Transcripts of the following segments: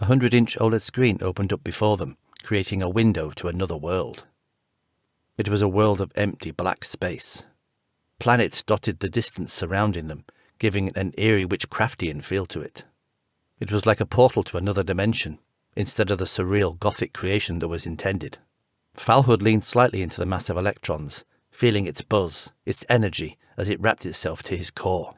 A 100-inch OLED screen opened up before them, creating a window to another world. It was a world of empty black space. Planets dotted the distance surrounding them, giving an eerie Witchcraftian feel to it. It was like a portal to another dimension, instead of the surreal Gothic creation that was intended. Falhood leaned slightly into the mass of electrons, feeling its buzz, its energy, as it wrapped itself to his core.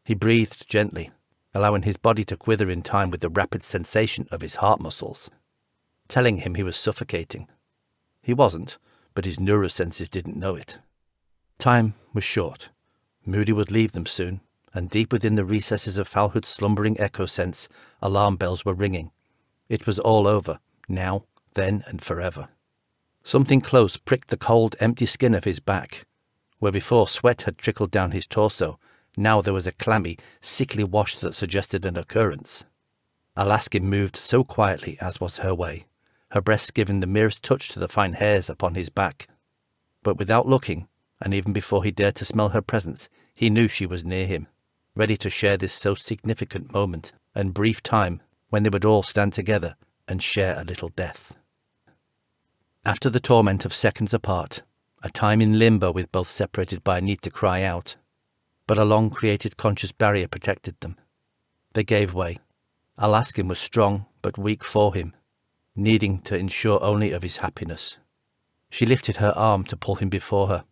He breathed gently, allowing his body to quiver in time with the rapid sensation of his heart muscles, telling him he was suffocating. He wasn't, but his neurosenses didn't know it. Time was short. Moody would leave them soon, and deep within the recesses of Falhood's slumbering echo sense, alarm bells were ringing. It was all over, now, then, and forever. Something close pricked the cold, empty skin of his back. Where before sweat had trickled down his torso, now there was a clammy, sickly wash that suggested an occurrence. Alaskan moved so quietly, as was her way, her breasts giving the merest touch to the fine hairs upon his back. But without looking, and even before he dared to smell her presence, he knew she was near him, ready to share this so significant moment and brief time when they would all stand together and share a little death. After the torment of seconds apart, a time in limbo with both separated by a need to cry out, but a long-created conscious barrier protected them. They gave way. Alaskan was strong but weak for him, needing to ensure only of his happiness. She lifted her arm to pull him before her,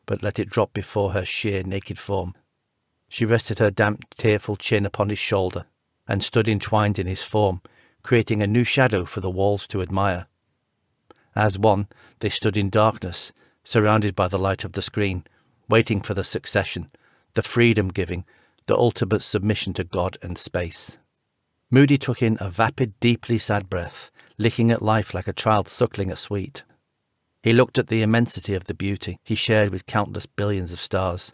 but let it drop before her sheer naked form. She rested her damp, tearful chin upon his shoulder, and stood entwined in his form, creating a new shadow for the walls to admire. As one, they stood in darkness, surrounded by the light of the screen, waiting for the succession, the freedom-giving, the ultimate submission to God and space. Moody took in a vapid, deeply sad breath, licking at life like a child suckling a sweet. He looked at the immensity of the beauty he shared with countless billions of stars.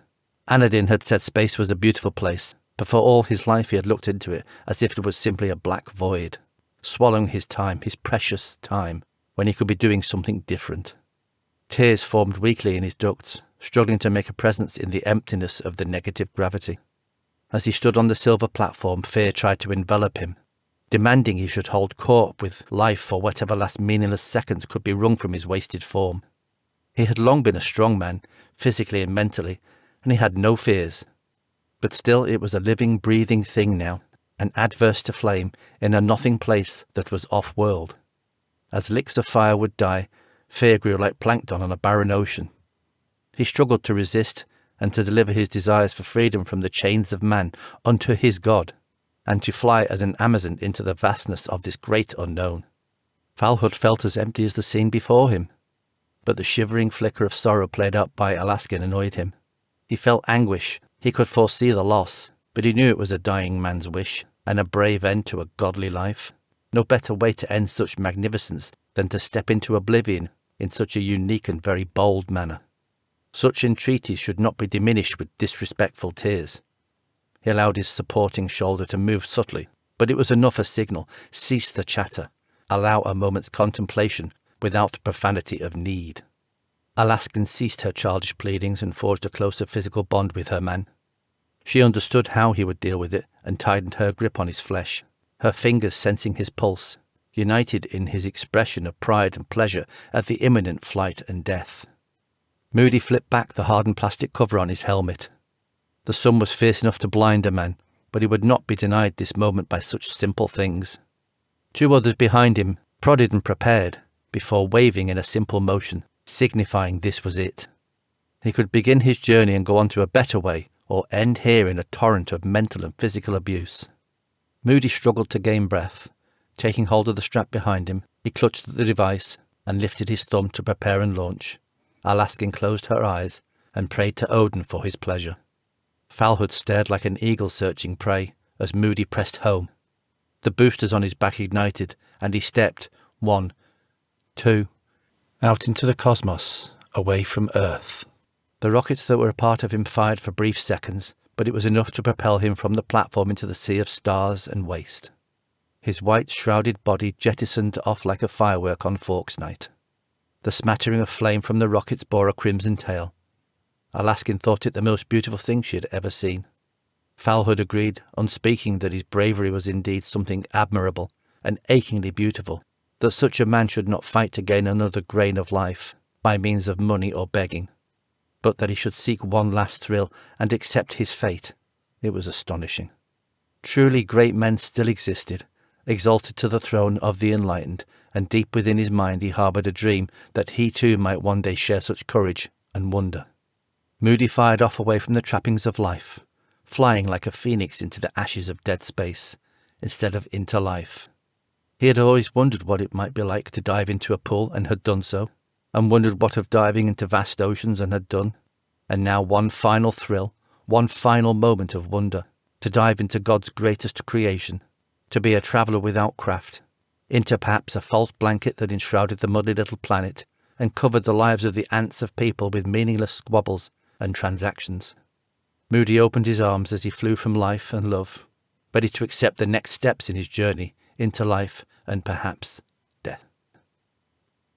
Anadin had said space was a beautiful place, but for all his life he had looked into it as if it was simply a black void, swallowing his time, his precious time, when he could be doing something different. Tears formed weakly in his ducts, struggling to make a presence in the emptiness of the negative gravity. As he stood on the silver platform, fear tried to envelop him, demanding he should hold court with life for whatever last meaningless seconds could be wrung from his wasted form. He had long been a strong man, physically and mentally, and he had no fears. But still it was a living, breathing thing now, an adverse to flame in a nothing place that was off-world. As licks of fire would die, fear grew like plankton on a barren ocean. He struggled to resist and to deliver his desires for freedom from the chains of man unto his God, and to fly as an Amazon into the vastness of this great unknown. Falhood felt as empty as the scene before him, but the shivering flicker of sorrow played out by Alaskan annoyed him. He felt anguish. He could foresee the loss, but he knew it was a dying man's wish, and a brave end to a godly life. No better way to end such magnificence than to step into oblivion in such a unique and very bold manner. Such entreaties should not be diminished with disrespectful tears. He allowed his supporting shoulder to move subtly, but it was enough a signal. Cease the chatter. Allow a moment's contemplation without profanity of need. Alaskan ceased her childish pleadings and forged a closer physical bond with her man. She understood how he would deal with it and tightened her grip on his flesh, her fingers sensing his pulse, united in his expression of pride and pleasure at the imminent flight and death. Moody flipped back the hardened plastic cover on his helmet. The sun was fierce enough to blind a man, but he would not be denied this moment by such simple things. 2 others behind him prodded and prepared, before waving in a simple motion, signifying this was it. He could begin his journey and go on to a better way, or end here in a torrent of mental and physical abuse. Moody struggled to gain breath. Taking hold of the strap behind him, he clutched at the device and lifted his thumb to prepare and launch. Alaskan closed her eyes and prayed to Odin for his pleasure. Falhood stared like an eagle searching prey as Moody pressed home. The boosters on his back ignited, and he stepped, 1, 2, out into the cosmos, away from Earth. The rockets that were a part of him fired for brief seconds, but it was enough to propel him from the platform into the sea of stars and waste. His white, shrouded body jettisoned off like a firework on Forks Night. The smattering of flame from the rockets bore a crimson tail. Alaskan thought it the most beautiful thing she had ever seen. Falhood agreed, unspeaking, that his bravery was indeed something admirable, and achingly beautiful, that such a man should not fight to gain another grain of life by means of money or begging, but that he should seek one last thrill and accept his fate. It was astonishing. Truly great men still existed, exalted to the throne of the enlightened, and deep within his mind he harboured a dream that he too might one day share such courage and wonder. Moody fired off away from the trappings of life, flying like a phoenix into the ashes of dead space, instead of into life. He had always wondered what it might be like to dive into a pool, and had done so, and wondered what of diving into vast oceans, and had done. And now one final thrill, one final moment of wonder, to dive into God's greatest creation, to be a traveller without craft, into perhaps a false blanket that enshrouded the muddy little planet and covered the lives of the ants of people with meaningless squabbles and transactions. Moody opened his arms as he flew from life and love, ready to accept the next steps in his journey into life and perhaps